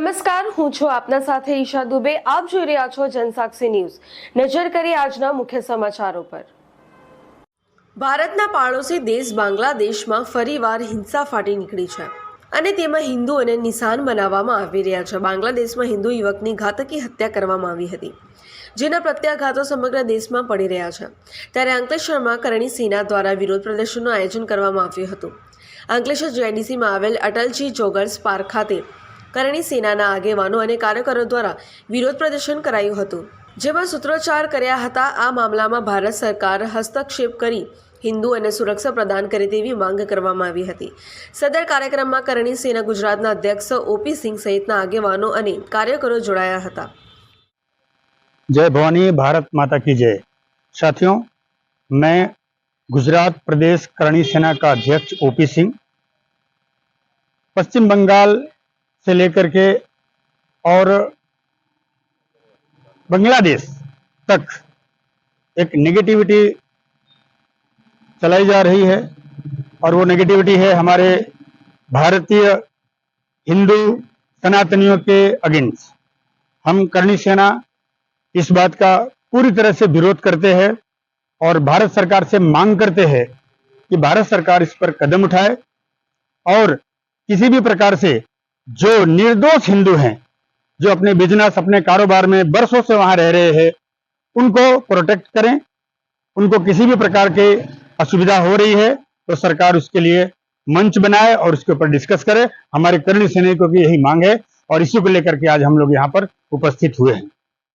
નમસ્કાર, હું છું આપના સાથે ઈશા દુબે. આપ જોઈ રહ્યા છો જનસાક્ષી ન્યૂઝ. નજર કરીએ આજના મુખ્ય સમાચારો પર. ભારતના પાડોશી દેશ બાંગ્લાદેશમાં ફરીવાર હિંસા ફાટી નીકળી છે અને તેમાં હિન્દુઓને નિશાન બનાવવામાં આવી રહ્યા છે. બાંગ્લાદેશમાં હિન્દુ યુવકની ઘાતકી હત્યા કરવામાં આવી હતી, જેના પ્રત્યાઘાતો સમગ્ર દેશમાં પડી રહ્યા છે. ત્યારે અંકલેશ્વરમાં કરણી સેના દ્વારા વિરોધ પ્રદર્શનનું આયોજન કરવામાં આવ્યું હતું. અંકલેશ્વર જીઆઈડીસીમાં આવેલ અટલજી જોગર્સ પાર્ક ખાતે કરણી સેનાના આગેવાનો અને કાર્યકરો દ્વારા વિરોધ પ્રદર્શન કરાયું હતું, જેમાં સૂત્રોચ્ચાર કર્યા હતા. આ મામલામાં ભારત સરકાર હસ્તક્ષેપ કરી હિન્દુઓને સુરક્ષા પ્રદાન કરે તેવી માંગ કરવામાં આવી હતી. સદર કાર્યક્રમમાં કરણી સેના ગુજરાતના અધ્યક્ષ ઓપી સિંહ સહિતના આગેવાનો અને કાર્યકરો જોડાયા હતા. जय भवानी, भारत माता की जय। साथियों, मैं गुजरात प्रदेश करणी सेना का अध्यक्ष ओपी सिंह पश्चिम बंगाल से लेकर के और बांग्लादेश तक एक नेगेटिविटी चलाई जा रही है और वो नेगेटिविटी है हमारे भारतीय हिंदू सनातनियों के अगेंस्ट। हम करणी सेना इस बात का पूरी तरह से विरोध करते हैं और भारत सरकार से मांग करते हैं कि भारत सरकार इस पर कदम उठाए और किसी भी प्रकार से जो निर्दोष हिंदू हैं, जो अपने बिजनेस अपने कारोबार में बरसों से वहां रह रहे हैं, उनको प्रोटेक्ट करें. उनको किसी भी प्रकार के असुविधा हो रही है तो सरकार उसके लिए मंच बनाए और उसके ऊपर डिस्कस करे. हमारे करणी सैनिकों की यही मांग है और इसी को लेकर के आज हम लोग यहाँ पर उपस्थित हुए हैं.